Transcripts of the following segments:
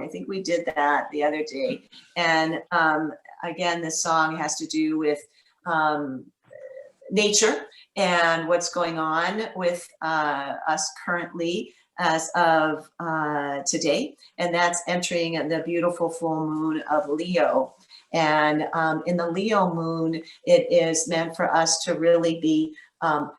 I think we did that the other day. And again, this song has to do with nature and what's going on with us currently as of today. And that's entering the beautiful full moon of Leo. And in the Leo moon, it is meant for us to really be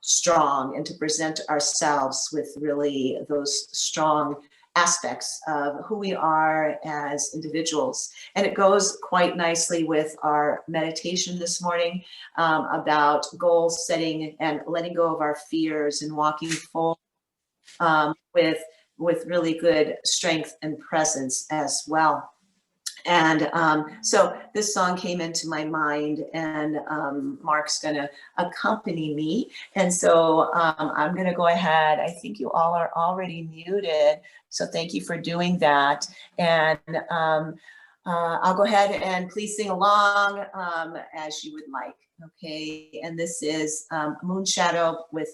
strong and to present ourselves with really those strong aspects of who we are as individuals. And it goes quite nicely with our meditation this morning about goal setting and letting go of our fears and walking forward with really good strength and presence as well. And so this song came into my mind, and Mark's going to accompany me. And so I'm going to go ahead. I think you all are already muted. So thank you for doing that. And I'll go ahead and please sing along as you would like. Okay, and this is Moon Shadow with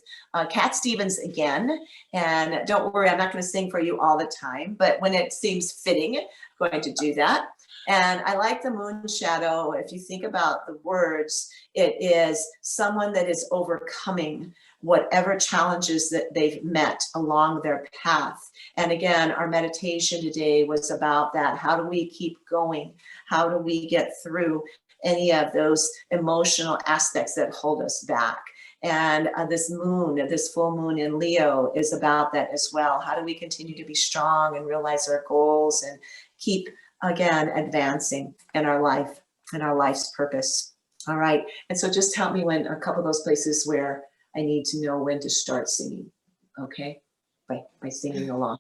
Cat Stevens again. And don't worry, I'm not going to sing for you all the time, but when it seems fitting, I'm going to do that. And I like the moon shadow. If you think about the words, it is someone that is overcoming whatever challenges that they've met along their path. And again, our meditation today was about that. How do we keep going? How do we get through any of those emotional aspects that hold us back? And this moon, this full moon in Leo is about that as well. How do we continue to be strong and realize our goals and keep, again, advancing in our life and our life's purpose? All right. And so just help me when a couple of those places where I need to know when to start singing. Okay. By singing along.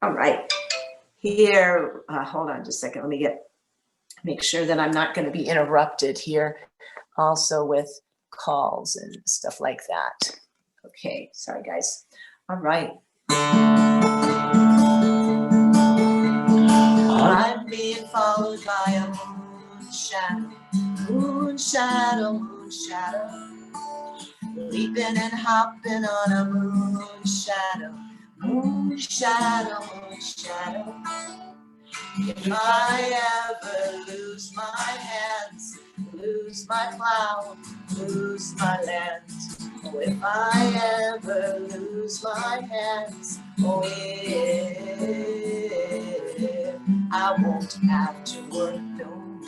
All right. Here, hold on just a second. Let me make sure that I'm not going to be interrupted here also with calls and stuff like that. Okay. Sorry, guys. All right. I'm being followed by a moon shadow, moon shadow, moon shadow, leaping and hopping on a moon shadow, moon shadow, moon shadow. If I ever lose my hands, lose my plow, lose my land, oh, if I ever lose my hands, oh, if I won't have to work no more.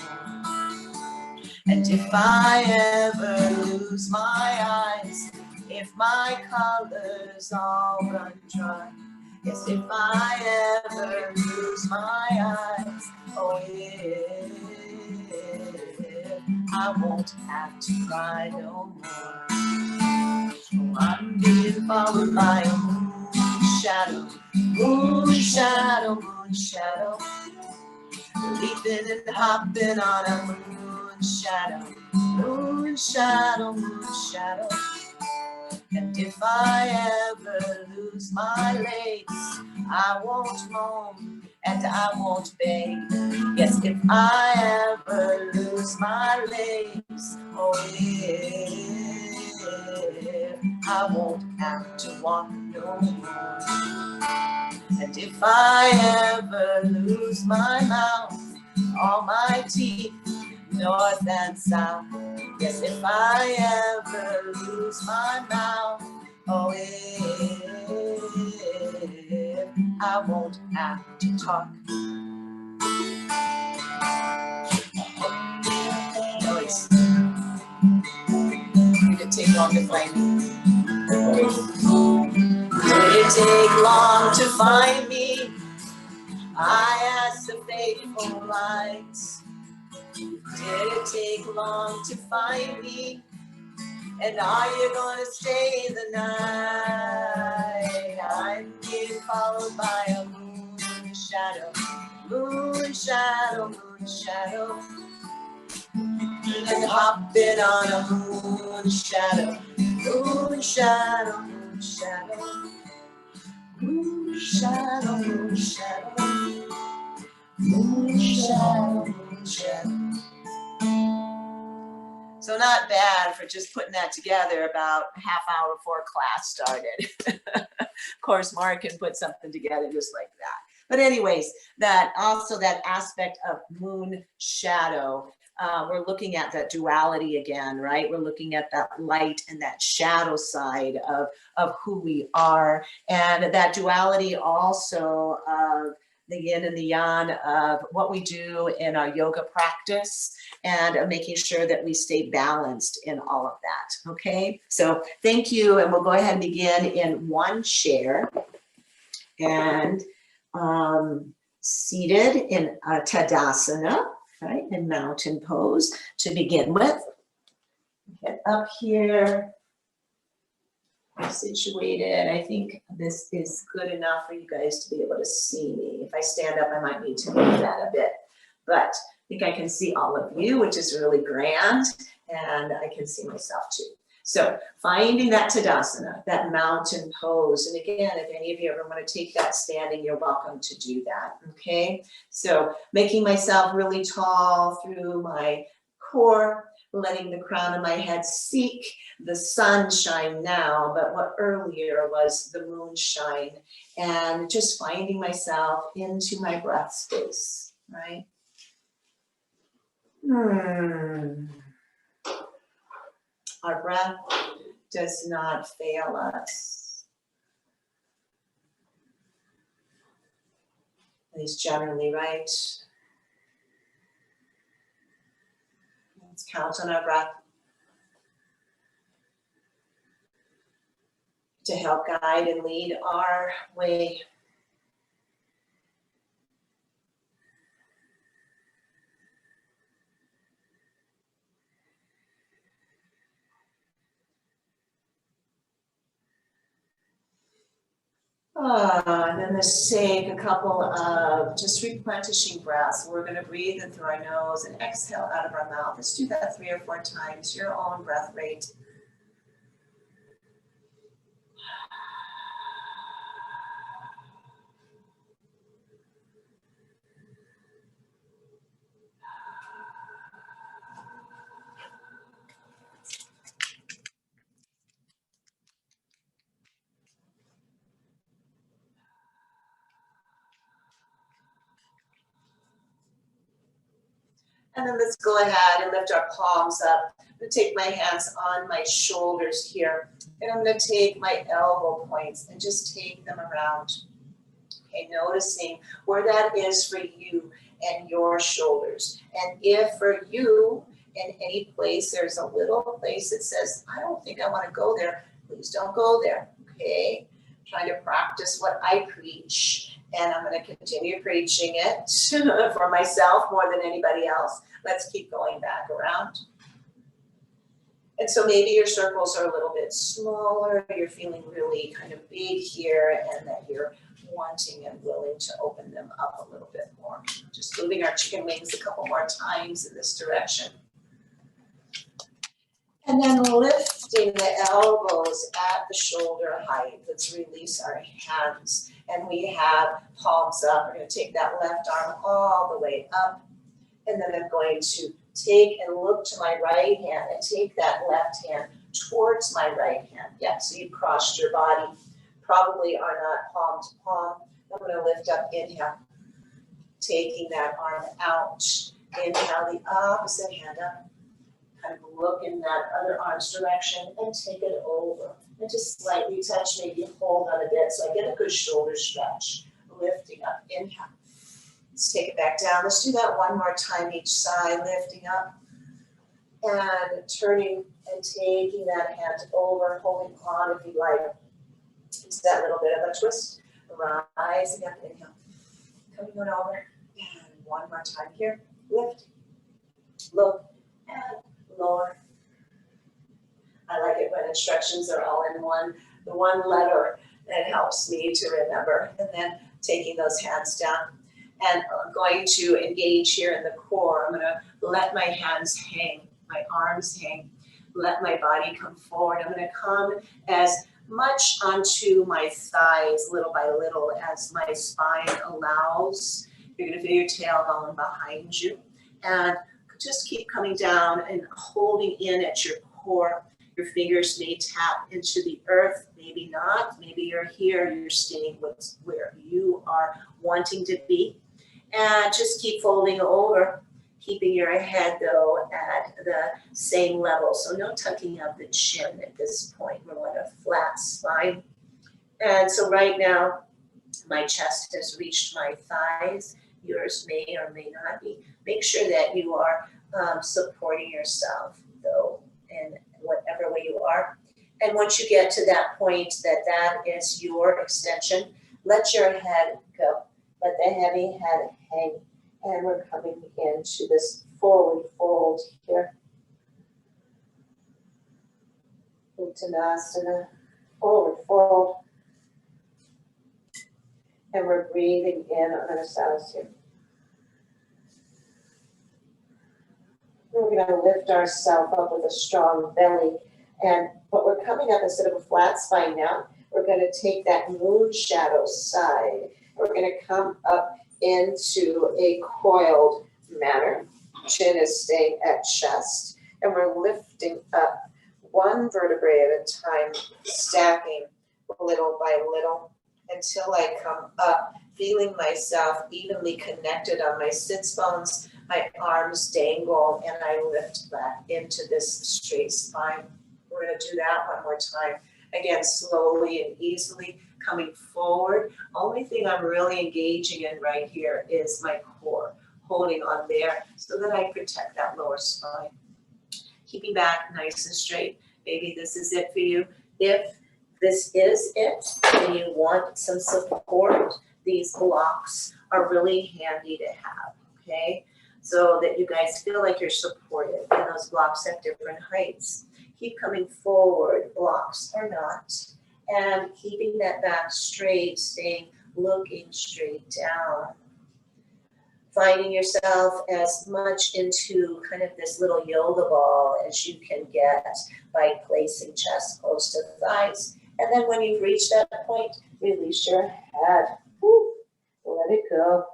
And if I ever lose my eyes, if my colors all run dry, yes, if I ever lose my eyes, oh, if I won't have to cry no more. Oh, I'm being followed by a moon shadow, moon shadow, moon shadow, leaping and hopping on a moon shadow, moon shadow, moon shadow. And if I ever lose my legs, I won't moan and I won't beg. Yes, if I ever lose my legs, oh, if I won't have to walk no more. And if I ever lose my mouth, all my teeth, north and south, yes, if I ever lose my mouth, oh, if I won't have to talk. Noise. Did it take long to find me? Did it take long to find me? I asked the faithful lights. Did it take long to find me? And are you gonna stay the night? I'm being followed by a moon shadow, moon shadow, moon shadow. And hopping on a moon shadow, moon shadow, moon shadow. Moon shadow, moon shadow. Moon shadow, moon shadow. So not bad for just putting that together about a half hour before class started. Of course, Mark can put something together just like that. But anyways, that also that aspect of moon shadow, we're looking at that duality again, right? We're looking at that light and that shadow side of who we are. And that duality also of the yin and the yang of what we do in our yoga practice and making sure that we stay balanced in all of that, okay? So thank you, and we'll go ahead and begin in one share. And seated in Tadasana, right, in mountain pose to begin with. Get up here, situated. I think this is good enough for you guys to be able to see me. If I stand up, I might need to move that a bit, but I think I can see all of you, which is really grand, and I can see myself too. So finding that Tadasana, that mountain pose. And again, if any of you ever want to take that standing, you're welcome to do that, okay? So making myself really tall through my core, letting the crown of my head seek the sunshine now, but what earlier was the moonshine, and just finding myself into my breath space, right? Our breath does not fail us. At least generally, right? Let's count on our breath to help guide and lead our way. And then let's take a couple of just replenishing breaths. We're going to breathe in through our nose and exhale out of our mouth. Let's do that 3 or 4 times, your own breath rate. And then let's go ahead and lift our palms up. I'm going to take my hands on my shoulders here. And I'm going to take my elbow points and just take them around. Okay, noticing where that is for you and your shoulders. And if for you in any place, there's a little place that says, I don't think I want to go there, please don't go there. Okay, trying to practice what I preach. And I'm going to continue preaching it for myself more than anybody else. Let's keep going back around. And so maybe your circles are a little bit smaller. You're feeling really kind of big here, and that you're wanting and willing to open them up a little bit more. Just moving our chicken wings a couple more times in this direction. And then lifting the elbows at the shoulder height. Let's release our hands. And we have palms up. We're going to take that left arm all the way up. And then I'm going to take and look to my right hand and take that left hand towards my right hand. Yeah, so you crossed your body. Probably are not palm to palm. I'm going to lift up, inhale. Taking that arm out. Inhale the opposite hand up. Kind of look in that other arm's direction and take it over. And just slightly touch, maybe hold on a bit so I get a good shoulder stretch. Lifting up, inhale. Let's take it back down. Let's do that one more time each side, lifting up and turning and taking that hand over, holding on if you like. It's that little bit of a twist. Rising up, inhale. Coming on over. And one more time here. Lift, look, and lower. I like it when instructions are all in the one letter. That helps me to remember. And then taking those hands down. And I'm going to engage here in the core. I'm going to let my hands hang, my arms hang, let my body come forward. I'm going to come as much onto my thighs, little by little, as my spine allows. You're going to feel your tailbone behind you. And just keep coming down and holding in at your core. Your fingers may tap into the earth, maybe not. Maybe you're here, you're staying with where you are wanting to be. And just keep folding over, keeping your head though at the same level. So no tucking of the chin at this point. We're on a flat spine. And so right now, my chest has reached my thighs. Yours may or may not be. Make sure that you are supporting yourself though in whatever way you are. And once you get to that point that is your extension, let your head go. Let the heavy head hang. And we're coming into this forward fold here. Uttanasana, forward fold. And we're breathing in on ourselves here. We're going to lift ourselves up with a strong belly. But we're coming up instead of a flat spine now. We're going to take that moon shadow side. We're going to come up into a coiled manner. Chin is staying at chest. And we're lifting up one vertebrae at a time, stacking little by little until I come up, feeling myself evenly connected on my sits bones. My arms dangle and I lift back into this straight spine. We're going to do that one more time. Again, slowly and easily coming forward. Only thing I'm really engaging in right here is my core, holding on there so that I protect that lower spine. Keeping back nice and straight. Maybe this is it for you. If this is it and you want some support, these blocks are really handy to have, okay? So that you guys feel like you're supported, and those blocks have different heights. Keep coming forward, blocks or not, and keeping that back straight, staying looking straight down. Finding yourself as much into kind of this little yoga ball as you can get by placing chest close to the thighs. And then when you've reached that point, release your head. Woo. Let it go.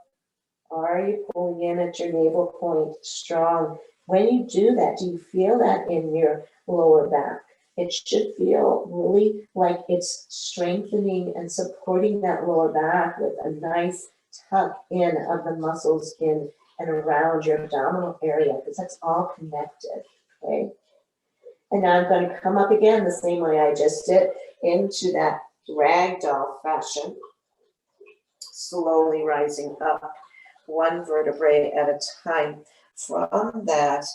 Are you pulling in at your navel point strong? When you do that, do you feel that in your lower back? It should feel really like it's strengthening and supporting that lower back with a nice tuck in of the muscles in and around your abdominal area, because that's all connected, okay? And now I'm going to come up again the same way I just did into that ragdoll fashion, slowly rising up one vertebrae at a time. From that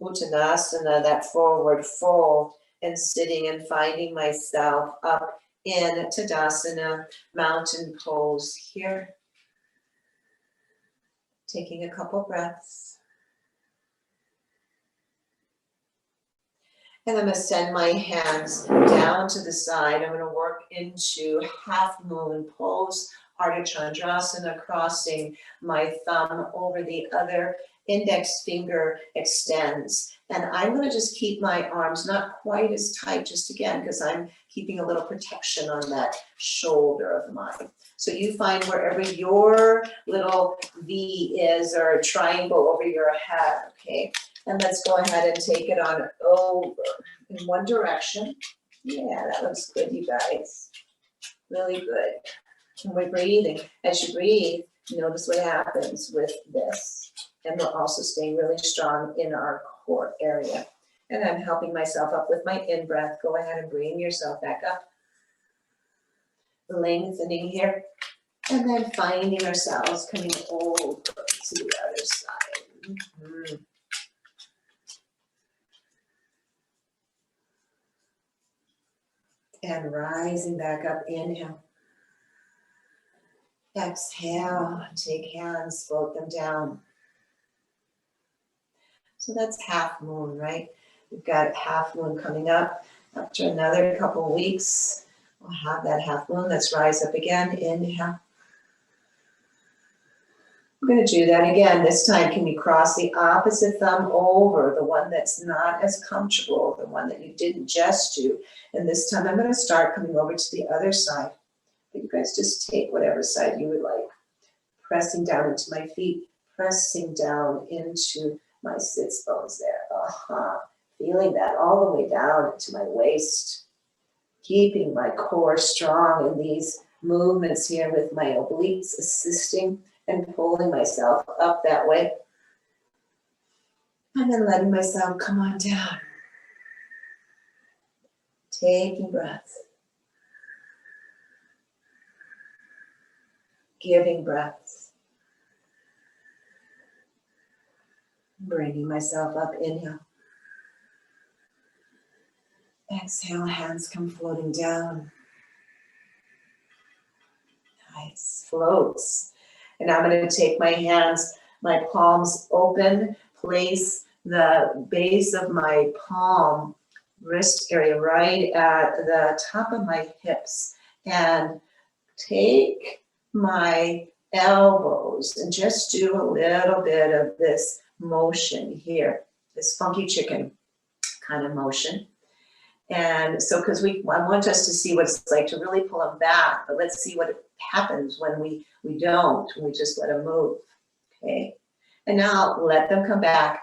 Uttanasana, that forward fold, and sitting and finding myself up in Tadasana, mountain pose here. Taking a couple breaths. And I'm going to send my hands down to the side. I'm going to work into half moon pose, Ardha Chandrasana, crossing my thumb over the other index finger extends. And I'm going to just keep my arms not quite as tight, just again, because I'm keeping a little protection on that shoulder of mine. So you find wherever your little V is, or a triangle over your head, okay? And let's go ahead and take it on over in one direction. Yeah, that looks good, you guys. Really good. And we're breathing. As you breathe, notice what happens with this. And we're also staying really strong in our core area. And I'm helping myself up with my in-breath. Go ahead and bring yourself back up. Lengthening here. And then finding ourselves coming over to the other side. Mm-hmm. And rising back up, inhale. Exhale, take hands, float them down. So that's half moon, right? We've got half moon coming up. After another couple of weeks, we'll have that half moon. Let's rise up again, inhale. We're going to do that again. This time, can you cross the opposite thumb over, the one that's not as comfortable, the one that you didn't just do. And this time I'm going to start coming over to the other side. But you guys just take whatever side you would like. Pressing down into my feet, pressing down into my sits bones there. Feeling that all the way down into my waist. Keeping my core strong in these movements here with my obliques, assisting and pulling myself up that way. And then letting myself come on down. Taking breaths. Giving breaths. Bringing myself up, inhale. Exhale, hands come floating down. Nice, floats. And I'm going to take my hands, my palms open, place the base of my palm, wrist area right at the top of my hips, and take my elbows and just do a little bit of this motion here, this funky chicken kind of motion. And so, because I want us to see what it's like to really pull them back, but let's see what happens when we don't, when we just let them move, okay? And now let them come back.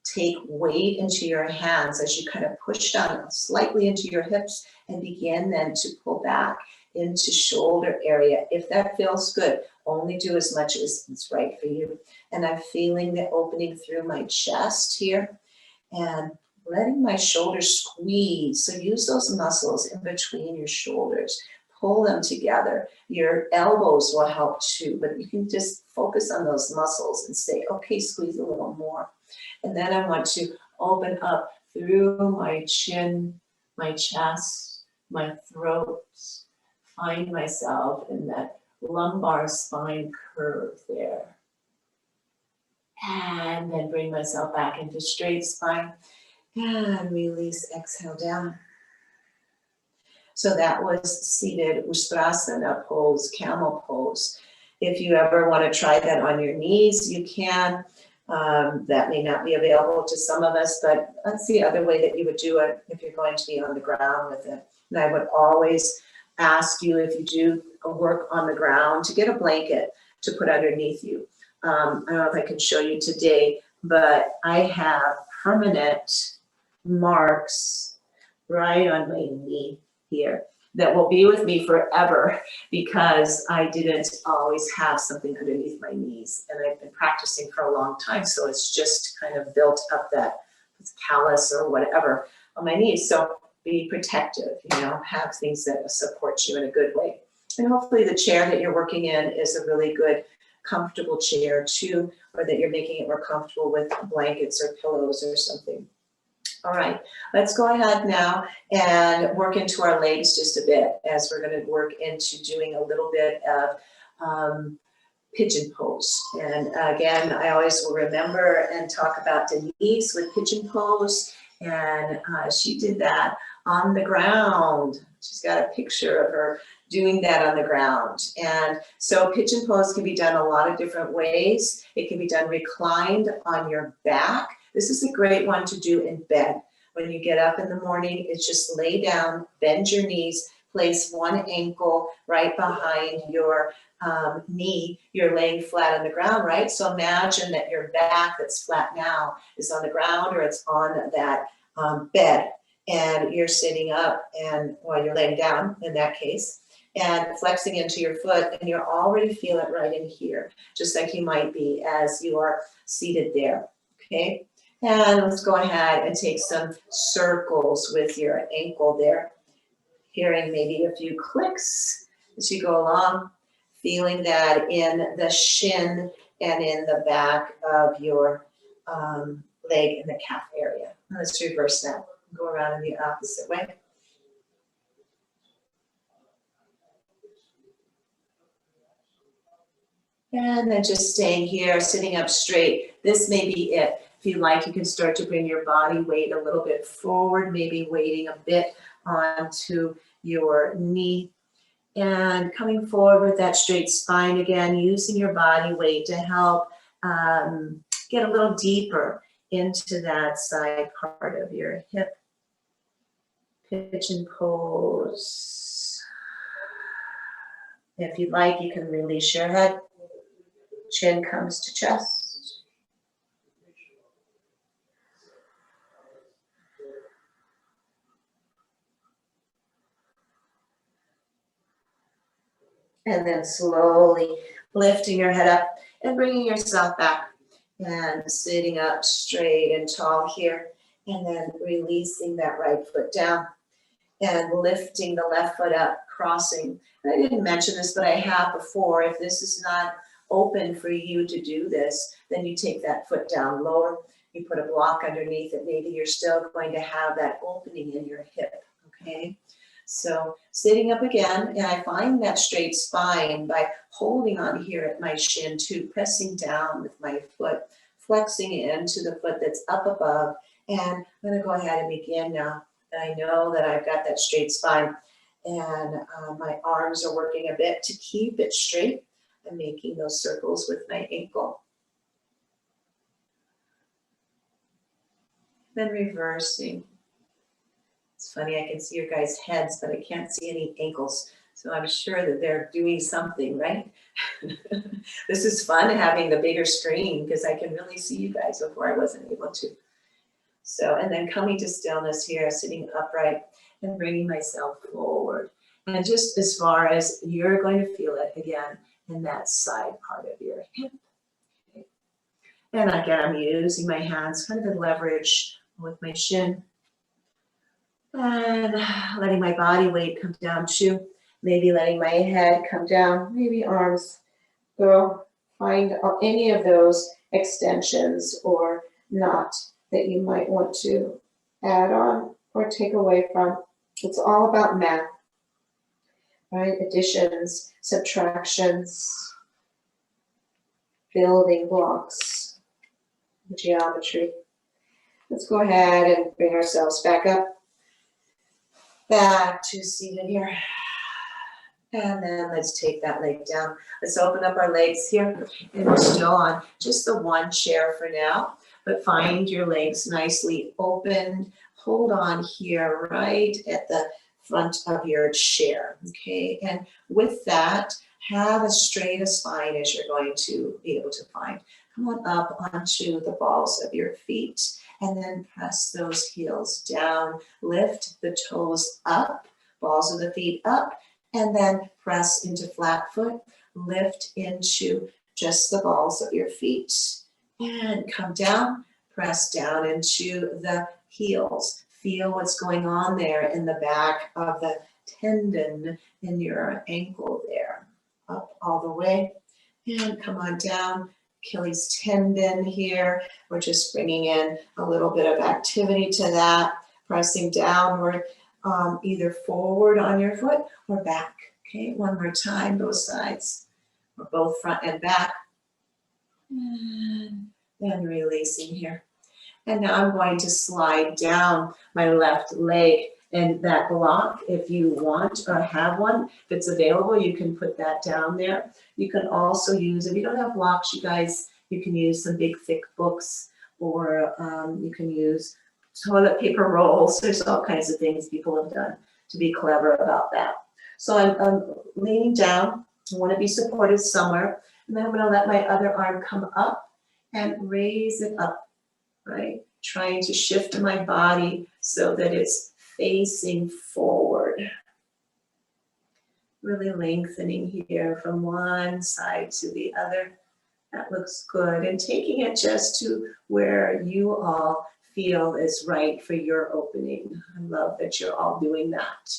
Take weight into your hands as you kind of push down slightly into your hips and begin then to pull back into shoulder area. If that feels good, only do as much as it's right for you. And I'm feeling the opening through my chest here and letting my shoulders squeeze. So use those muscles in between your shoulders. Pull them together. Your elbows will help too, but you can just focus on those muscles and say, okay, squeeze a little more. And then I want to open up through my chin, my chest, my throat. Find myself in that lumbar spine curve there. And then bring myself back into straight spine. And release, exhale down. So that was seated Ustrasana pose, camel pose. If you ever want to try that on your knees, you can. That may not be available to some of us, but that's the other way that you would do it if you're going to be on the ground with it. And I would always ask you, if you do work on the ground, to get a blanket to put underneath you. I don't know if I can show you today, but I have permanent marks right on my knee here that will be with me forever because I didn't always have something underneath my knees, and I've been practicing for a long time, so it's just kind of built up that callus or whatever on my knees. So be protective, have things that support you in a good way. And hopefully the chair that you're working in is a really good, comfortable chair too, or that you're making it more comfortable with blankets or pillows or something. All right, let's go ahead now and work into our legs just a bit as we're going to work into doing a little bit of pigeon pose. And again, I always will remember and talk about Denise with pigeon pose, and she did that on the ground. She's got a picture of her doing that on the ground. And so pigeon pose can be done a lot of different ways. It can be done reclined on your back. This is a great one to do in bed. When you get up in the morning, it's just lay down, bend your knees, place one ankle right behind your knee. You're laying flat on the ground, right? So imagine that your back that's flat now is on the ground, or it's on that bed, and you're sitting up, and while you're laying down in that case, and flexing into your foot, and you'll already feel it right in here, just like you might be as you are seated there, okay? And let's go ahead and take some circles with your ankle there, hearing maybe a few clicks as you go along, feeling that in the shin and in the back of your leg in the calf area. Let's reverse that. Go around in the opposite way. And then just staying here, sitting up straight. This may be it. If you like, you can start to bring your body weight a little bit forward, maybe weighting a bit onto your knee. And coming forward with that straight spine again, using your body weight to help get a little deeper into that side part of your hip. Pigeon pose. If you'd like, you can release your head. Chin comes to chest. And then slowly lifting your head up and bringing yourself back and sitting up straight and tall here. And then releasing that right foot down and lifting the left foot up, crossing. And I didn't mention this, but I have before. If this is not open for you to do this, then you take that foot down lower. You put a block underneath it. Maybe you're still going to have that opening in your hip, okay? So sitting up again, and I find that straight spine by holding on here at my shin too, pressing down with my foot, flexing into the foot that's up above. And I'm gonna go ahead and begin now. And I know that I've got that straight spine, and my arms are working a bit to keep it straight. I'm making those circles with my ankle. Then reversing. It's funny, I can see your guys' heads, but I can't see any ankles. So I'm sure that they're doing something, right? This is fun having the bigger screen because I can really see you guys before I wasn't able to. So, and then coming to stillness here, sitting upright and bringing myself forward. And just as far as you're going to feel it again in that side part of your hip. Okay. And again, I'm using my hands kind of in leverage with my shin. And letting my body weight come down too. Maybe letting my head come down, maybe arms go. Find any of those extensions or not that you might want to add on or take away from. It's all about math, right? Additions, subtractions, building blocks, geometry. Let's go ahead and bring ourselves back up. Back to seated here. And then let's take that leg down. Let's open up our legs here. And we're still on just the one chair for now. But find your legs nicely opened. Hold on here right at the front of your chair. Okay. And with that, have as straight a spine as you're going to be able to find. Come on up onto the balls of your feet. And then press those heels down, lift the toes up, balls of the feet up, and then press into flat foot, lift into just the balls of your feet, and come down, press down into the heels. Feel what's going on there in the back of the tendon in your ankle there, up all the way, and come on down. Achilles tendon here. We're just bringing in a little bit of activity to that, pressing downward, either forward on your foot or back. Okay, one more time, both sides, or both front and back. And then releasing here. And now I'm going to slide down my left leg. And that block, if you want or have one, if it's available, you can put that down there. You can also use, if you don't have blocks, you guys, you can use some big thick books, or you can use toilet paper rolls. There's all kinds of things people have done to be clever about that. So I'm leaning down. I want to be supported somewhere. And then I'm going to let my other arm come up and raise it up, right? Trying to shift my body so that it's facing forward. Really lengthening here from one side to the other. That looks good. And taking it just to where you all feel is right for your opening. I love that you're all doing that.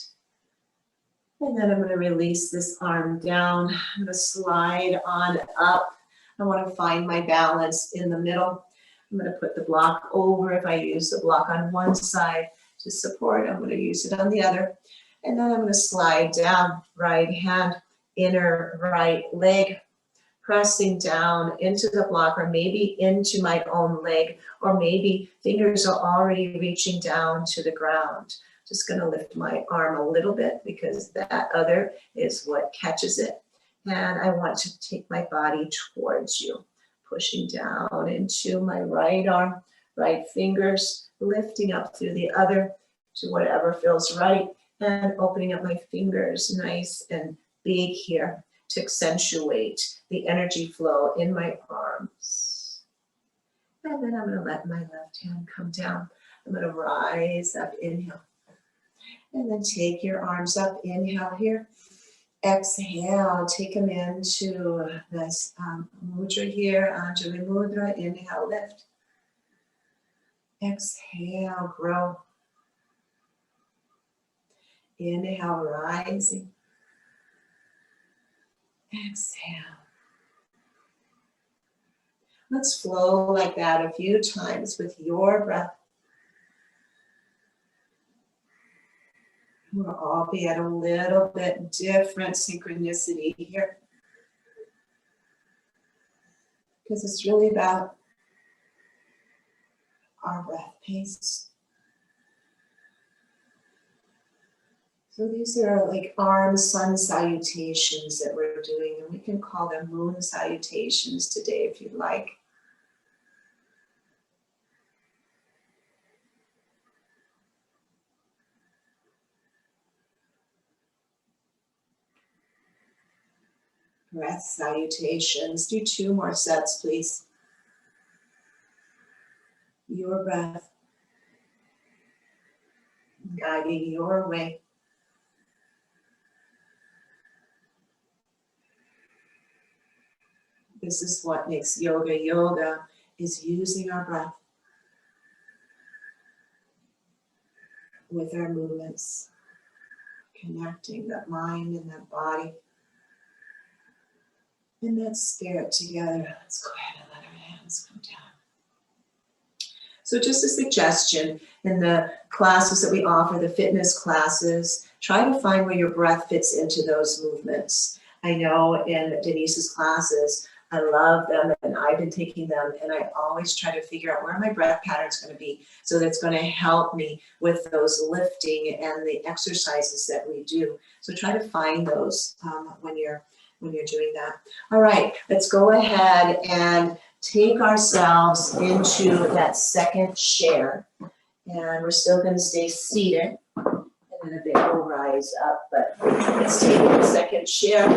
And then I'm going to release this arm down. I'm going to slide on up. I want to find my balance in the middle. I'm going to put the block over. If I use the block on one side to support, I'm going to use it on the other. And then I'm going to slide down, right hand, inner right leg, pressing down into the block, or maybe into my own leg, or maybe fingers are already reaching down to the ground. Just going to lift my arm a little bit because that other is what catches it. And I want to take my body towards you, pushing down into my right arm, right fingers, lifting up through the other to whatever feels right, and opening up my fingers nice and big here to accentuate the energy flow in my arms. And then I'm going to let my left hand come down. I'm going to rise up, inhale. And then take your arms up, inhale here. Exhale, take them into this mudra here, Anjali Mudra. Inhale, lift. Exhale, grow. Inhale, rising. Exhale. Let's flow like that a few times with your breath. We'll all be at a little bit different synchronicity here. Because it's really about our breath pace. So these are like arm sun salutations that we're doing, and we can call them moon salutations today if you'd like. Breath salutations. Do 2 more sets, please. Your breath guiding your way. This is what makes yoga yoga, is using our breath with our movements, connecting that mind and that body. And let's stare it together. Let's go ahead and let our hands come down. So just a suggestion, in the classes that we offer, the fitness classes, try to find where your breath fits into those movements. I know in Denise's classes, I love them and I've been taking them, and I always try to figure out where my breath pattern is going to be, so that's going to help me with those lifting and the exercises that we do. So try to find those when you're doing that. All right, let's go ahead and take ourselves into that second share. And we're still going to stay seated. And then a bit will rise up, but let's take the second share.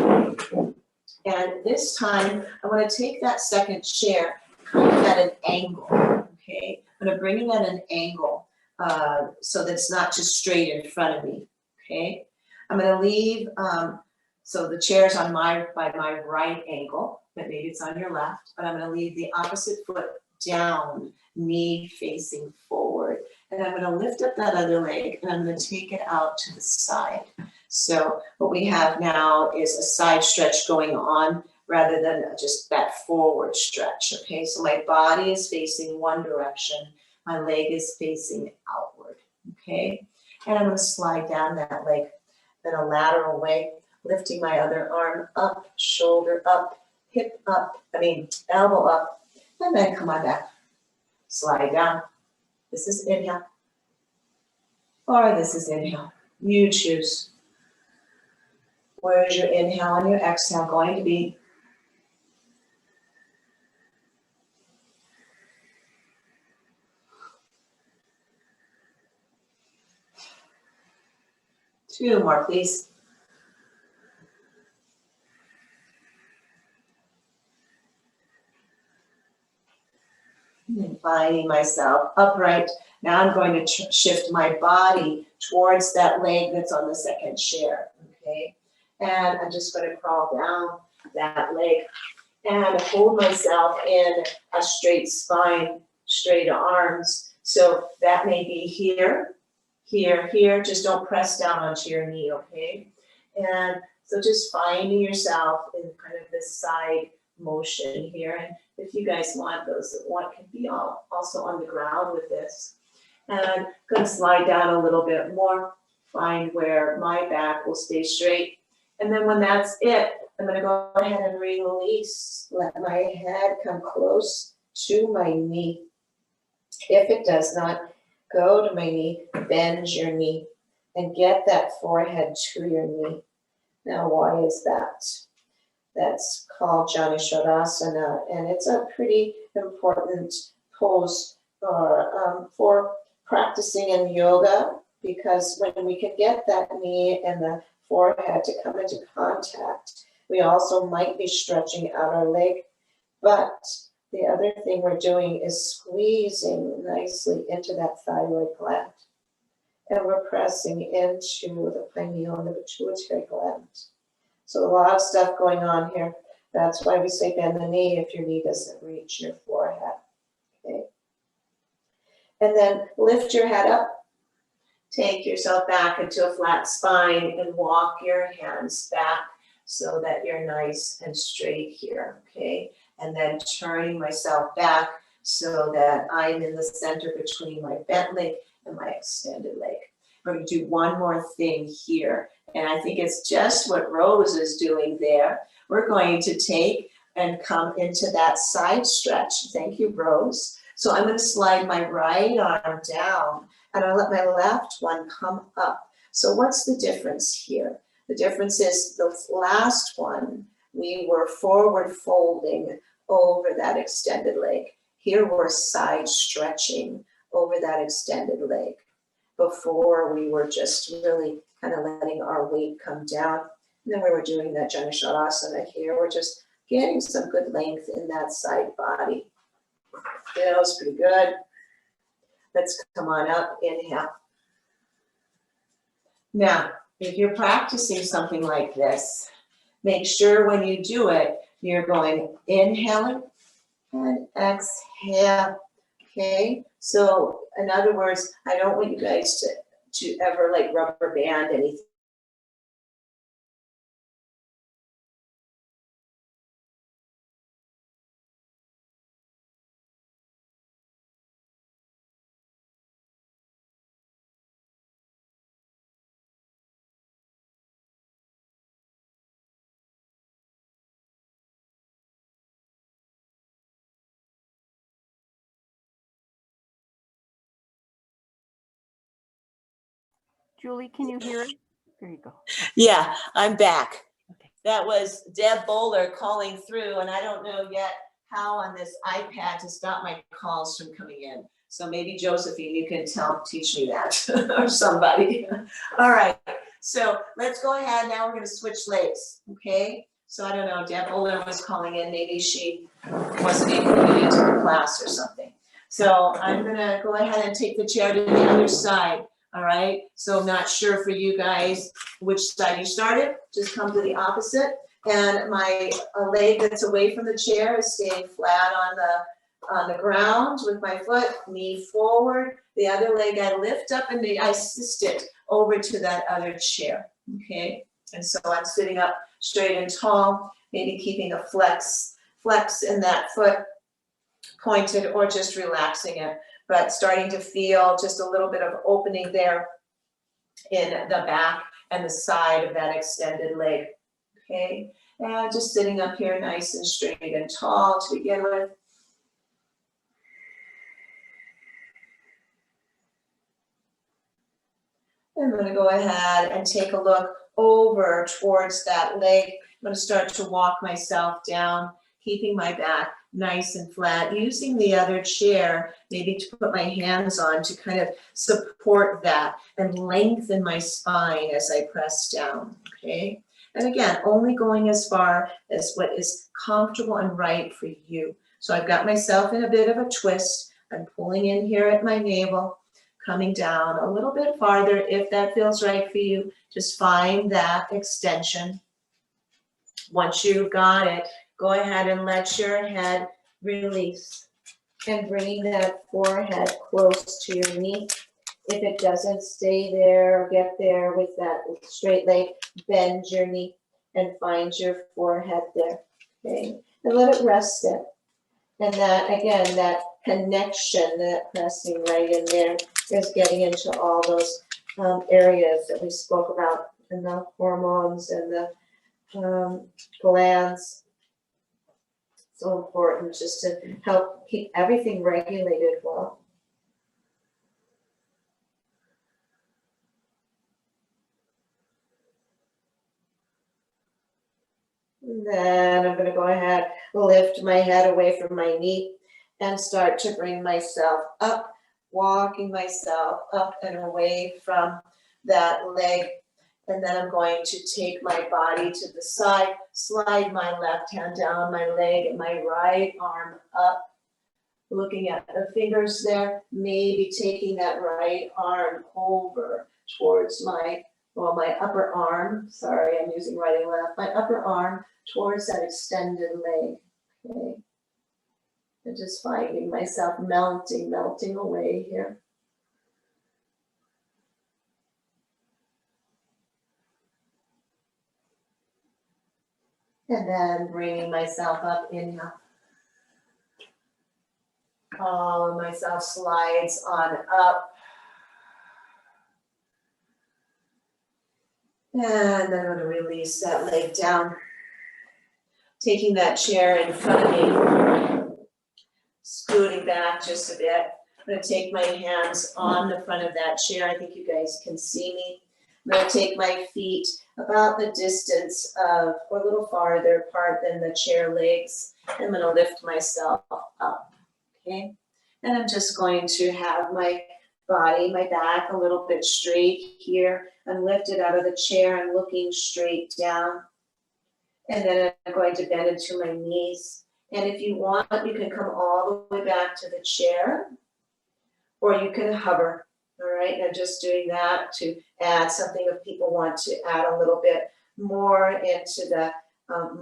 And this time, I want to take that second share kind of at an angle, okay? I'm going to bring it at an angle so that it's not just straight in front of me, okay? I'm going to leave, so the chair's on by my right ankle, but maybe it's on your left, but I'm going to leave the opposite foot down, knee facing forward. And I'm going to lift up that other leg and I'm going to take it out to the side. So what we have now is a side stretch going on rather than just that forward stretch, okay? So my body is facing one direction, my leg is facing outward, okay? And I'm going to slide down that leg in a lateral way, lifting my other arm up, shoulder up, hip up, elbow up, and then come on back. Slide down. This is inhale. Or this is inhale. You choose. Where is your inhale and your exhale going to be? Two more, please. And finding myself upright. Now I'm going to shift my body towards that leg that's on the second share, okay? And I'm just going to crawl down that leg and hold myself in a straight spine, straight arms. So that may be here, here, here. Just don't press down onto your knee, okay? And so just finding yourself in kind of this side motion here. And if you guys want, those that want can be also on the ground with this. And I'm going to slide down a little bit more, find where my back will stay straight. And then when that's it, I'm going to go ahead and release. Let my head come close to my knee. If it does not go to my knee, bend your knee and get that forehead to your knee. Now, why is that? That's called Janisharasana, and it's a pretty important pose for practicing in yoga, because when we can get that knee and the forehead to come into contact, we also might be stretching out our leg. But the other thing we're doing is squeezing nicely into that thyroid gland. And we're pressing into the pineal and the pituitary gland. So a lot of stuff going on here. That's why we say bend the knee if your knee doesn't reach your forehead. Okay. And then lift your head up. Take yourself back into a flat spine and walk your hands back so that you're nice and straight here, okay? And then turning myself back so that I'm in the center between my bent leg and my extended leg. We're going to do one more thing here, and I think it's just what Rose is doing there. We're going to take and come into that side stretch. Thank you, Rose. So I'm going to slide my right arm down, and I'll let my left one come up. So what's the difference here? The difference is the last one, we were forward folding over that extended leg. Here we're side stretching over that extended leg. Before we were just really kind of letting our weight come down. And then we were doing that Janu Shavasana here. We're just getting some good length in that side body. Feels pretty good. Let's come on up, inhale. Now, if you're practicing something like this, make sure when you do it, you're going inhaling and exhale, okay? So in other words, I don't want you guys to ever like rubber band anything. Julie, can you hear it? There you go. Yeah, I'm back. Okay. That was Deb Bowler calling through, and I don't know yet how on this iPad to stop my calls from coming in. So maybe Josephine, you can teach me that, or somebody. All right, so let's go ahead. Now we're going to switch legs, okay? So I don't know, Deb Bowler was calling in. Maybe she wasn't able to get into the class or something. So I'm going to go ahead and take the chair to the other side. All right, so not sure for you guys which side you started. Just come to the opposite. And my leg that's away from the chair is staying flat on the ground with my foot, knee forward. The other leg I lift up and I assist it over to that other chair, okay? And so I'm sitting up straight and tall, maybe keeping a flex in that foot pointed or just relaxing it. But starting to feel just a little bit of opening there in the back and the side of that extended leg, okay? And just sitting up here nice and straight and tall to begin with. I'm going to go ahead and take a look over towards that leg. I'm going to start to walk myself down, keeping my back nice and flat, using the other chair maybe to put my hands on to kind of support that and lengthen my spine as I press down, okay? And again, only going as far as what is comfortable and right for you. So I've got myself in a bit of a twist. I'm pulling in here at my navel, coming down a little bit farther if that feels right for you. Just find that extension. Once you've got it, go ahead and let your head release and bringing that forehead close to your knee. If it doesn't, stay there, get there with that straight leg, bend your knee and find your forehead there, okay? And let it rest there. And that, again, that connection, that pressing right in there is getting into all those areas that we spoke about, and the hormones and the glands. So important just to help keep everything regulated well. And then I'm going to go ahead, lift my head away from my knee and start to bring myself up, walking myself up and away from that leg. And then I'm going to take my body to the side, slide my left hand down my leg and my right arm up, looking at the fingers there, maybe taking that right arm over towards my well, my upper arm, sorry, I'm using right and left, my upper arm towards that extended leg, okay? And just finding myself melting away here. And then bringing myself up, inhale. All of myself slides on up. And then I'm going to release that leg down. Taking that chair in front of me, scooting back just a bit. I'm going to take my hands on the front of that chair. I think you guys can see me. I'm going to take my feet about the distance of, or a little farther apart than the chair legs. I'm going to lift myself up, okay? And I'm just going to have my body, my back a little bit straight here. I'm lifted out of the chair. I'm looking straight down. And then I'm going to bend into my knees. And if you want, you can come all the way back to the chair, or you can hover. All right, I'm just doing that to add something if people want to add a little bit more into the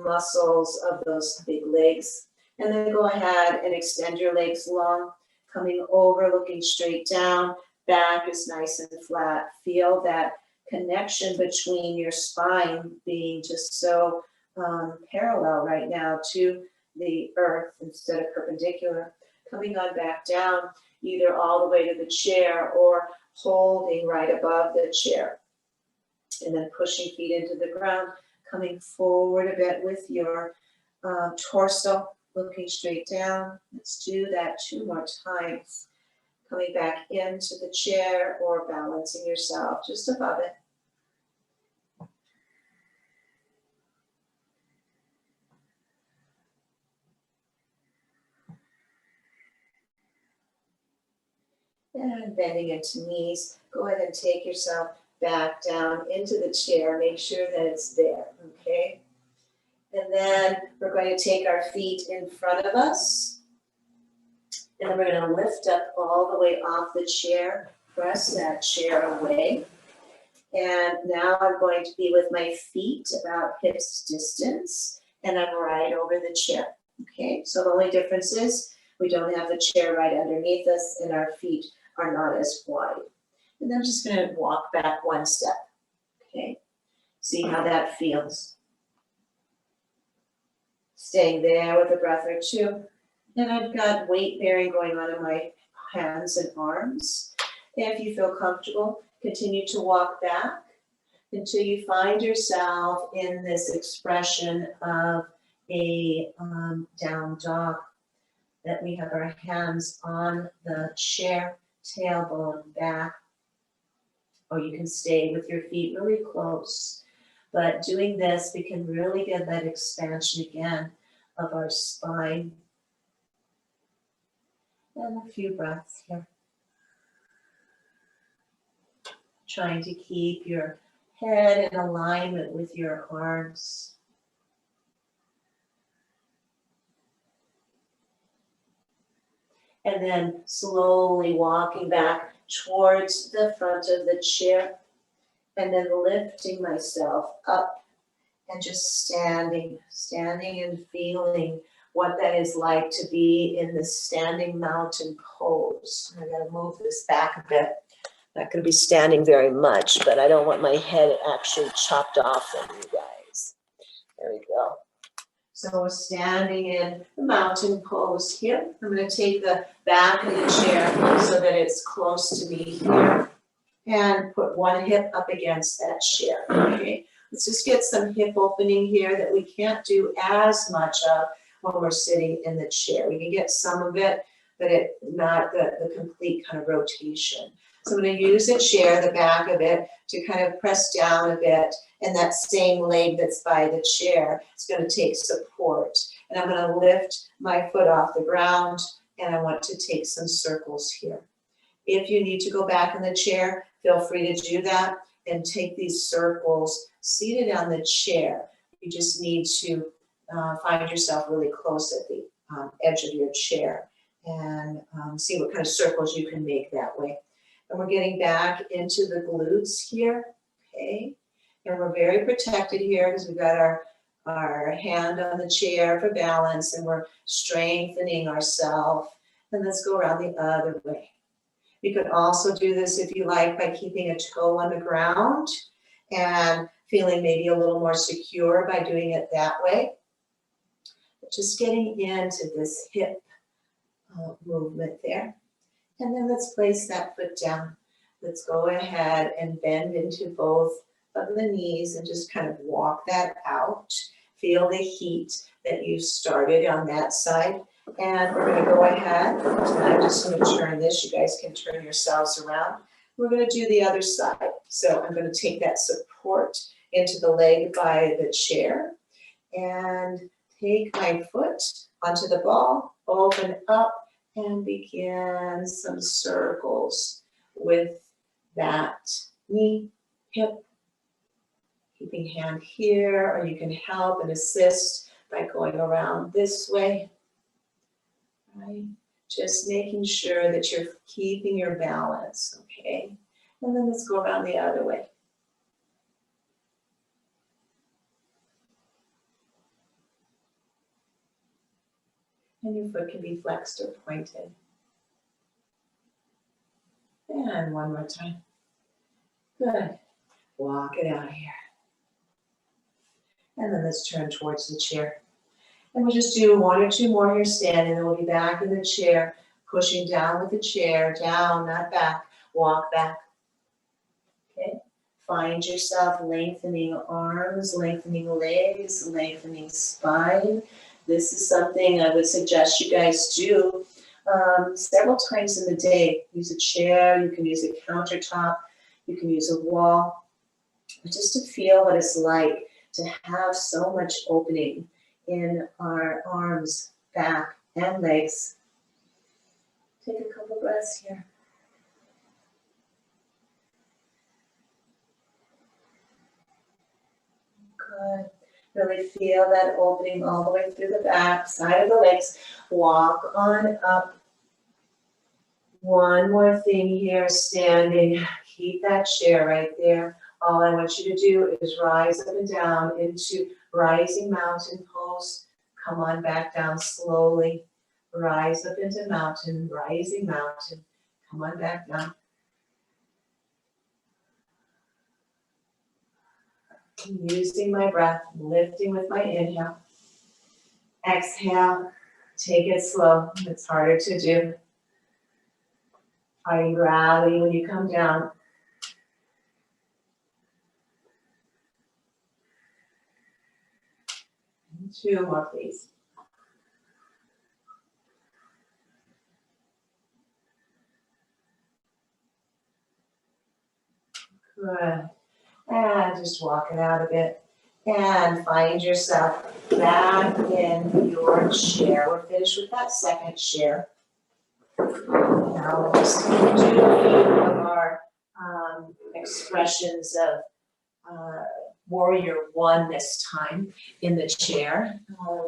muscles of those big legs. And then go ahead and extend your legs long, coming over, looking straight down. Back is nice and flat. Feel that connection between your spine being just so parallel right now to the earth instead of perpendicular. Coming on back down, either all the way to the chair or holding right above the chair. And then pushing feet into the ground, coming forward a bit with your torso, looking straight down. Let's do that 2 more times. Coming back into the chair or balancing yourself just above it. And bending into knees, go ahead and take yourself back down into the chair. Make sure that it's there, okay? And then we're going to take our feet in front of us. And then we're going to lift up all the way off the chair, press that chair away. And now I'm going to be with my feet about hips distance, and I'm right over the chair, okay? So the only difference is we don't have the chair right underneath us, and our feet are not as wide. And then I'm just going to walk back 1 step, okay? See how that feels. Staying there with a breath or 2. And I've got weight bearing going on in my hands and arms. If you feel comfortable, continue to walk back until you find yourself in this expression of a down dog, that we have our hands on the chair, tailbone back, or you can stay with your feet really close. But doing this, we can really get that expansion again of our spine. And a few breaths here. Trying to keep your head in alignment with your arms. And then slowly walking back towards the front of the chair. And then lifting myself up and just standing and feeling what that is like to be in the standing mountain pose. I gotta move this back a bit. Not gonna be standing very much, but I don't want my head actually chopped off from you guys. There we go. So we're standing in the mountain pose here. I'm gonna take the back of the chair so that it's close to me here. And put one hip up against that chair, okay? Let's just get some hip opening here that we can't do as much of when we're sitting in the chair. We can get some of it, but not the complete kind of rotation. So I'm going to use a chair, the back of it, to kind of press down a bit, and that same leg that's by the chair is going to take support. And I'm going to lift my foot off the ground, and I want to take some circles here. If you need to go back in the chair, feel free to do that and take these circles seated on the chair. You just need to find yourself really close at the edge of your chair and see what kind of circles you can make that way. And we're getting back into the glutes here, okay? And we're very protected here because we've got our hand on the chair for balance, and we're strengthening ourselves. And let's go around the other way. You can also do this if you like by keeping a toe on the ground and feeling maybe a little more secure by doing it that way. But just getting into this hip movement there. And then let's place that foot down. Let's go ahead and bend into both of the knees and just kind of walk that out. Feel the heat that you started on that side. And we're going to go ahead, and I'm just going to turn this. You guys can turn yourselves around. We're going to do the other side. So I'm going to take that support into the leg by the chair and take my foot onto the ball, open up, and begin some circles with that knee, hip, keeping hand here, or you can help and assist by going around this way, right? Just making sure that you're keeping your balance, okay? And then let's go around the other way. And your foot can be flexed or pointed. And one more time. Good. Walk it out here. And then let's turn towards the chair. And we'll just do one or two more here standing, then we'll be back in the chair, pushing down with the chair, down, not back, walk back. Okay? Find yourself lengthening arms, lengthening legs, lengthening spine. This is something I would suggest you guys do several times in the day. Use a chair, you can use a countertop, you can use a wall, just to feel what it's like to have so much opening in our arms, back, and legs. Take a couple breaths here. Good. Really feel that opening all the way through the back, side of the legs. Walk on up. One more thing here, standing. Keep that chair right there. All I want you to do is rise up and down into rising mountain pose. Come on back down slowly. Rise up into mountain, rising mountain. Come on back down. Using my breath, lifting with my inhale. Exhale, take it slow. It's harder to do. Fighting gravity when you come down. Two more, please. Good. And just walk it out a bit. And find yourself back in your chair. We're finished with that second chair. Now we'll just do a few of our expressions of Warrior One this time in the chair.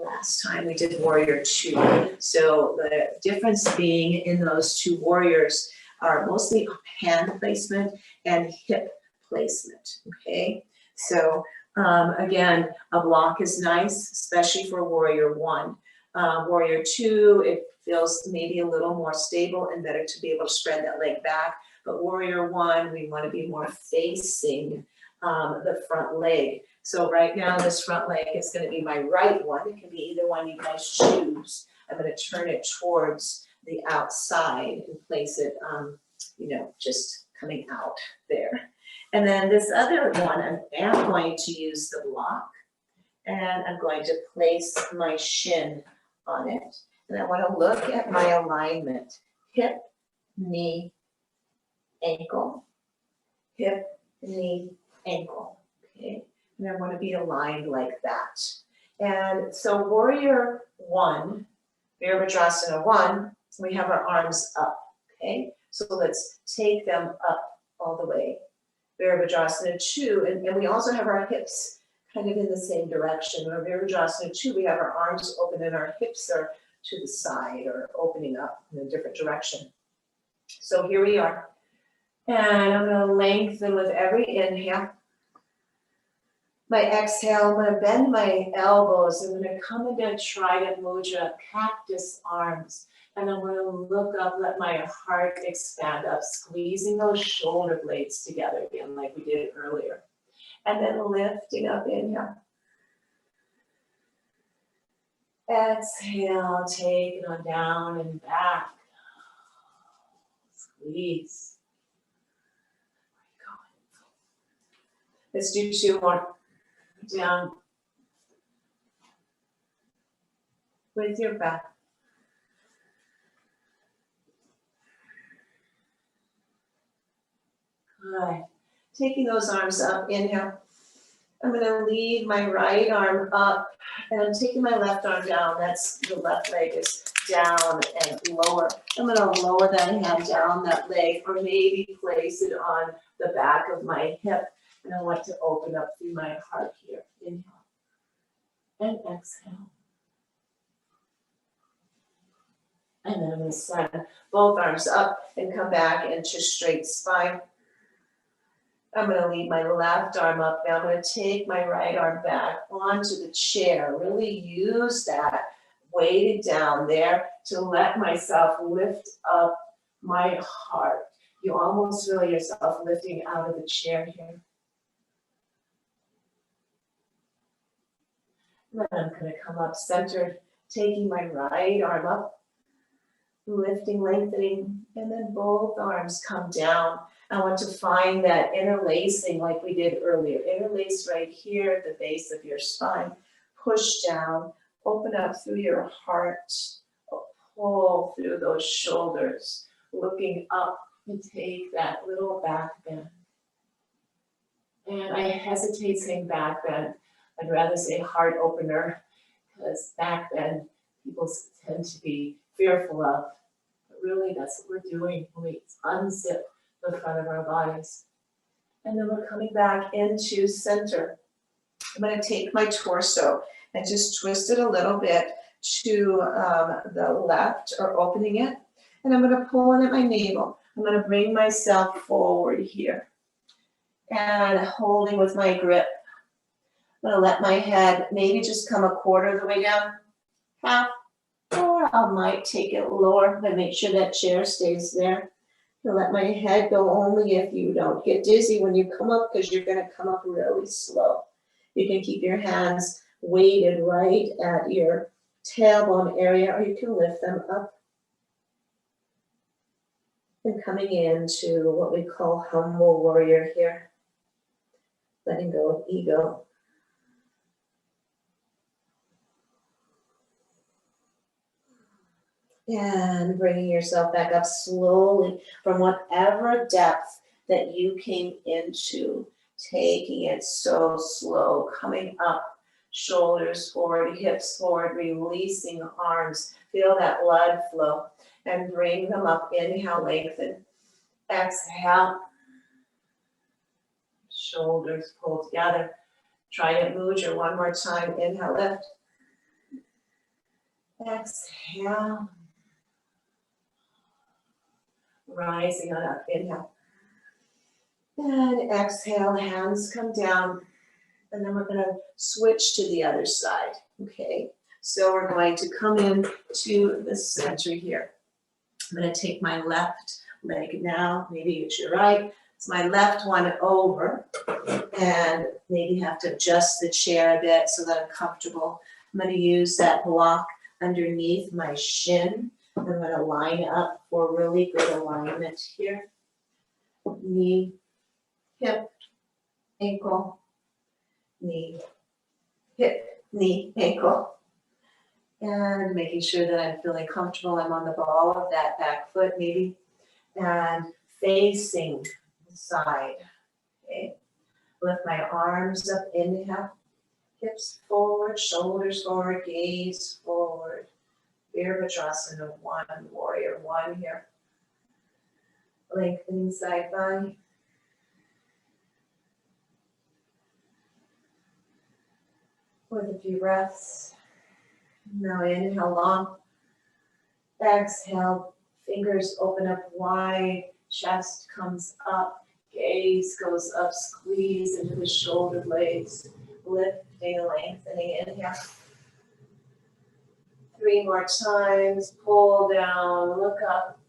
Last time we did Warrior Two. So the difference being in those two warriors are mostly hand placement and hip placement, okay? So again, a block is nice, especially for Warrior One. Warrior Two, it feels maybe a little more stable and better to be able to spread that leg back. But Warrior One, we want to be more facing the front leg. So right now, this front leg is going to be my right one. It can be either one you guys choose. I'm going to turn it towards the outside and place it, just coming out there. And then this other one, I am going to use the block, and I'm going to place my shin on it. And I want to look at my alignment. Hip, knee, ankle. Hip, knee, ankle. Okay? And I want to be aligned like that. And so Warrior One, Virabhadrasana One, we have our arms up. Okay? So let's take them up all the way. Virabhadrasana Two, and we also have our hips kind of in the same direction. Or Virabhadrasana Two, we have our arms open and our hips are to the side or opening up in a different direction. So here we are. And I'm going to lengthen with every inhale. My exhale, I'm gonna bend my elbows. I'm gonna come into Trident Mudra, cactus arms. And I'm gonna look up, let my heart expand up, squeezing those shoulder blades together again like we did earlier. And then lifting up, inhale. Exhale, take it on down and back. Squeeze. Let's do 2 more. Down. With your breath. Good. Taking those arms up, inhale. I'm gonna lead my right arm up and I'm taking my left arm down. That's the left leg is down and lower. I'm gonna lower that hand down that leg or maybe place it on the back of my hip. And I want to open up through my heart here. Inhale and exhale. And then I'm gonna send both arms up and come back into straight spine. I'm gonna lead my left arm up. Now I'm gonna take my right arm back onto the chair. Really use that weighted down there to let myself lift up my heart. You almost feel yourself lifting out of the chair here. Then I'm gonna come up centered, taking my right arm up, lifting, lengthening, and then both arms come down. I want to find that interlacing like we did earlier. Interlace right here at the base of your spine. Push down, open up through your heart, pull through those shoulders, looking up and take that little back bend. And I hesitate saying back bend. I'd rather say heart opener because back bend people tend to be fearful of. But really that's what we're doing when we unzip the front of our bodies. And then we're coming back into center. I'm going to take my torso and just twist it a little bit to the left or opening it. And I'm going to pull in at my navel. I'm going to bring myself forward here and holding with my grip. I'm going to let my head maybe just come 1/4 of the way down, half, or I might take it lower, but make sure that chair stays there. To let my head go only if you don't get dizzy when you come up because you're going to come up really slow. You can keep your hands weighted right at your tailbone area or you can lift them up. And coming into what we call humble warrior here. Letting go of ego. And bringing yourself back up slowly from whatever depth that you came into, taking it so slow, coming up, shoulders forward, hips forward, releasing arms, feel that blood flow, and bring them up, inhale, lengthen, exhale, shoulders pull together, Trident Mudra, one more time, inhale, lift, exhale, rising on up, inhale. And exhale, hands come down. And then we're gonna switch to the other side, okay? So we're going to come in to the center here. I'm gonna take my left leg now, maybe it's your right. It's my left one over. And maybe have to adjust the chair a bit so that I'm comfortable. I'm gonna use that block underneath my shin. I'm going to line up for really good alignment here. Knee, hip, ankle, knee, hip, knee, ankle. And making sure that I'm feeling comfortable. I'm on the ball of that back foot maybe. And facing the side. Okay. Lift my arms up, inhale. Hips forward, shoulders forward, gaze forward. Virabhadrasana 1, warrior 1 here. Lengthening side body. With a few breaths. Now inhale long. Exhale, fingers open up wide, chest comes up, gaze goes up, squeeze into the shoulder blades. lifting, lengthening, inhale. 3 more times, pull down, look up.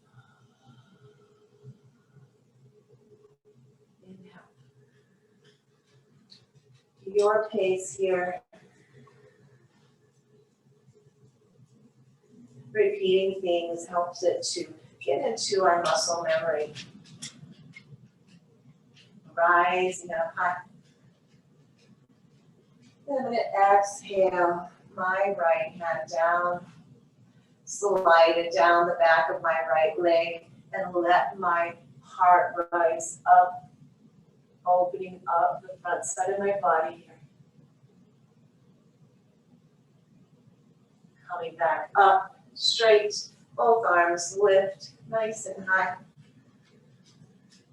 Inhale. Your pace here. Repeating things helps it to get into our muscle memory. Rising up high. Then I'm going to exhale my right hand down, slide it down the back of my right leg, and let my heart rise up, opening up the front side of my body here. Coming back up, straight, both arms lift, nice and high.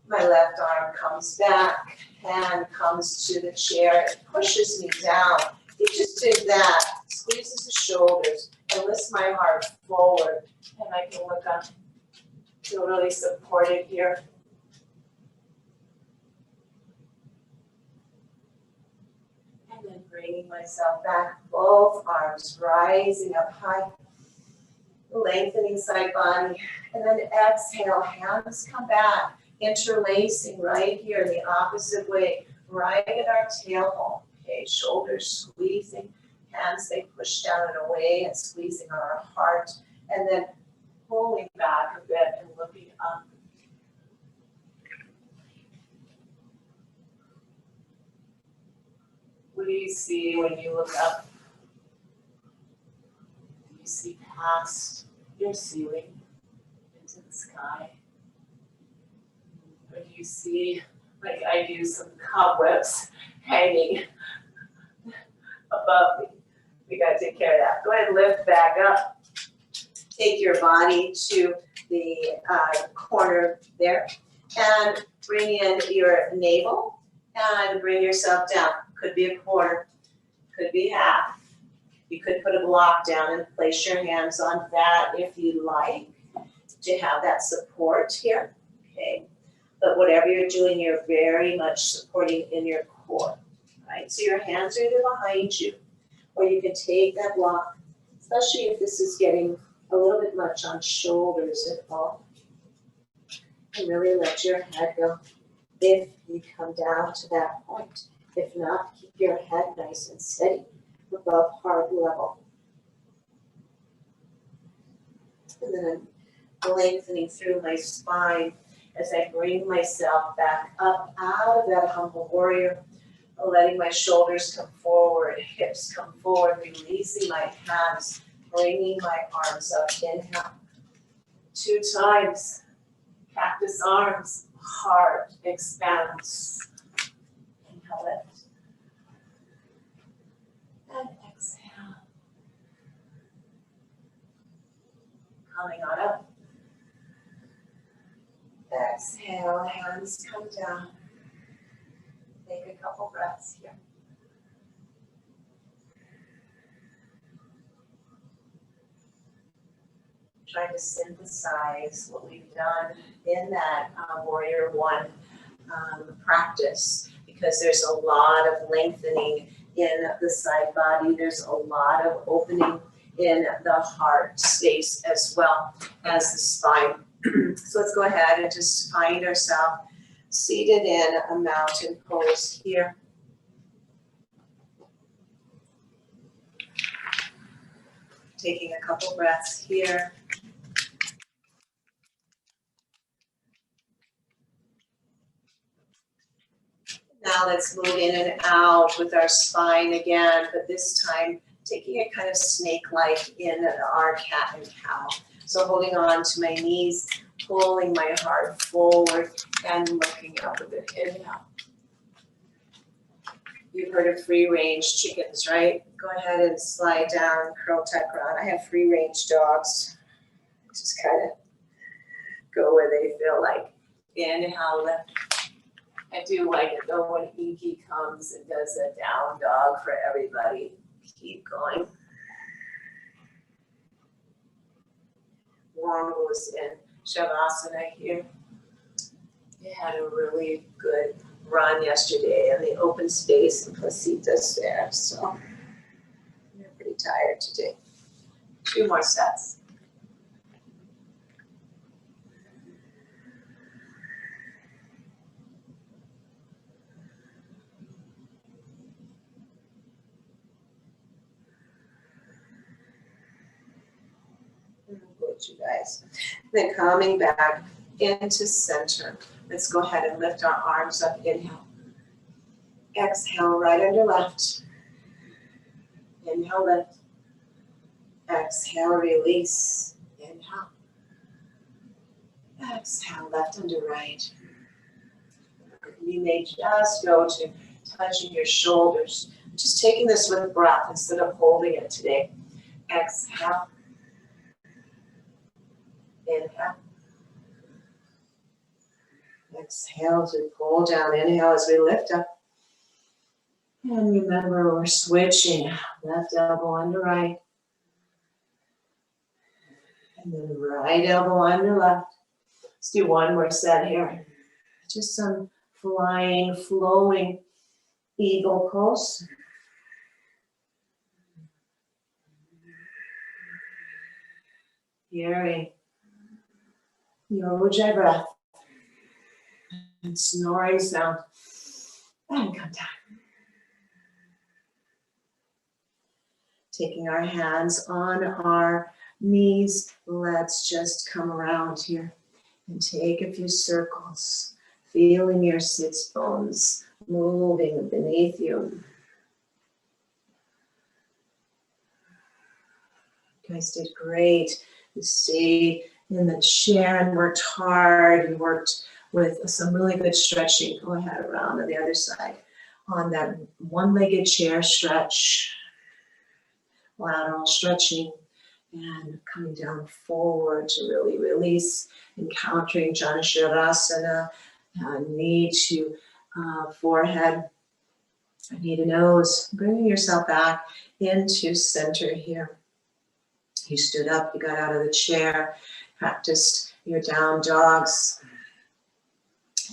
My left arm comes back, hand comes to the chair, it pushes me down. You just did that, squeezes the shoulders, and lifts my heart forward. And I can look up, feel really supported here. And then bringing myself back, both arms rising up high, lengthening side body. And then exhale, hands come back, interlacing right here in the opposite way, right at our tailbone. Okay, shoulders squeezing, hands they push down and away and squeezing our heart. And then pulling back a bit and looking up. What do you see when you look up? Do you see past your ceiling into the sky? Or do you see, like I do, some cobwebs hanging above me? We got to take care of that. Go ahead and lift back up. Take your body to the corner there and bring in your navel and bring yourself down. Could be a quarter, could be half. You could put a block down and place your hands on that if you like to have that support here, okay? But whatever you're doing, you're very much supporting in your core, right? So your hands are either behind you or you can take that block, especially if this is getting a little bit much on shoulders and all. And really let your head go if you come down to that point. If not, keep your head nice and steady above heart level. And then I'm lengthening through my spine as I bring myself back up out of that humble warrior, letting my shoulders come forward, hips come forward, releasing my hands, bringing my arms up. Inhale. 2 times. Cactus arms, heart expands. Inhale, lift. And exhale. Coming on up. Exhale, hands come down. Take a couple breaths here. Trying to synthesize what we've done in that Warrior One practice, because there's a lot of lengthening in the side body. There's a lot of opening in the heart space as well as the spine. So let's go ahead and just find ourselves seated in a mountain pose here. Taking a couple breaths here. Now let's move in and out with our spine again, but this time taking it kind of snake-like in our cat and cow. So holding on to my knees, pulling my heart forward and looking up with it. Inhale. You've heard of free-range chickens, right? Go ahead and slide down, curl tuck around. I have free-range dogs. Just kind of go where they feel like. Inhale, lift. I do like it though when Inky comes and does a down dog for everybody. Keep going. Warm goes in Shavasana here. You had a really good run yesterday in the open space in Placitas there, so I'm pretty tired today. 2 more sets. Good, you guys. Then coming back into center. Let's go ahead and lift our arms up. Inhale. Exhale, right under left. Inhale, lift. Exhale, release. Inhale. Exhale, left under right. You may just go to touching your shoulders. Just taking this with breath instead of holding it today. Exhale. Inhale. Exhale as we pull down. Inhale as we lift up. And remember, we're switching. Left elbow under right. And then right elbow under left. Let's do 1 more set here. Just some flying, flowing eagle pose. Hearing your Ujjayi breath and snoring sound. And come down. Taking our hands on our knees, let's just come around here and take a few circles, feeling your sits bones moving beneath you. You guys did great. You stayed in the chair and worked hard. You worked with some really good stretching. Go ahead around to the other side. On that one-legged chair stretch, lateral stretching, and coming down forward to really release, encountering Janushavasana, knee to forehead, knee to nose, bringing yourself back into center here. You stood up, you got out of the chair, practiced your down dogs,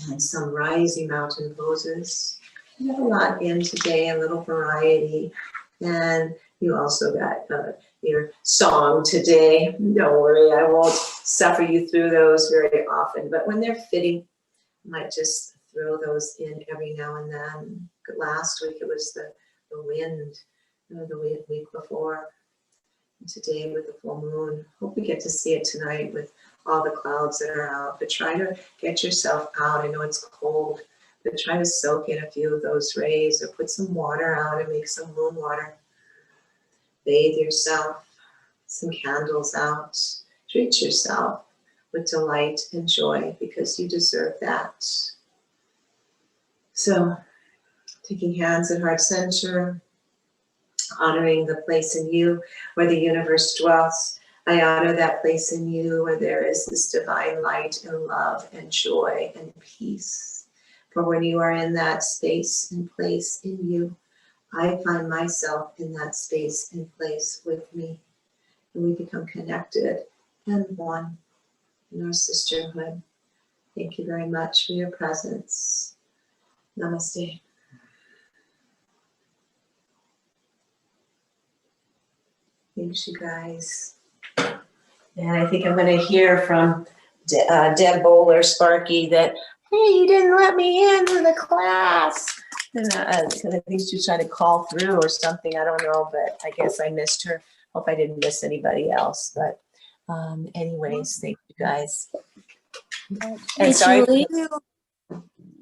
and some rising mountain poses. You have a lot in today, a little variety, and you also got your song today. Don't worry, I won't suffer you through those very often, but when they're fitting, I might just throw those in every now and then. Last week it was the wind, the week before. And today with the full moon. Hope we get to see it tonight with all the clouds that are out, but try to get yourself out. I know it's cold, but try to soak in a few of those rays or put some water out and make some moon water. Bathe yourself, some candles out. Treat yourself with delight and joy because you deserve that. So, taking hands at heart center, honoring the place in you where the universe dwells. I honor that place in you where there is this divine light and love and joy and peace. For when you are in that space and place in you, I find myself in that space and place with me. And we become connected and one in our sisterhood. Thank you very much for your presence. Namaste. Thanks, you guys. And I think I'm going to hear from Deb Bowler, Sparky, that, hey, you didn't let me into the class. And I think she was trying to call through or something. I don't know, but I guess I missed her. Hope I didn't miss anybody else. But anyways, thank you guys. Hey,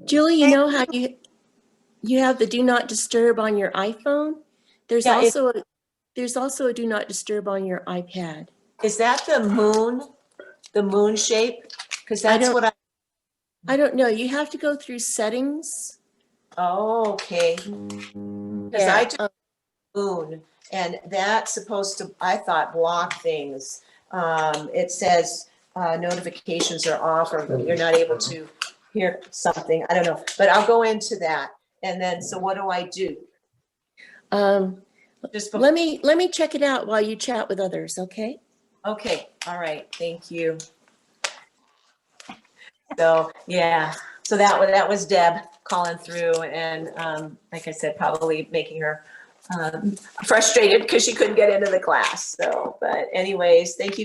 Julie, you know how you have the do not disturb on your iPhone? There's also a do not disturb on your iPad. Is that the moon shape? Because that's what I don't know. You have to go through settings. Oh, okay. Because I do moon, and that's supposed to, I thought, block things. It says notifications are off, or you're not able to hear something. I don't know, but I'll go into that. And then, so what do I do? Just let me check it out while you chat with others. Okay. Okay. All right. Thank you. So yeah. So that was Deb. calling through and, like I said, probably making her frustrated because she couldn't get into the class. So, but anyways, thank you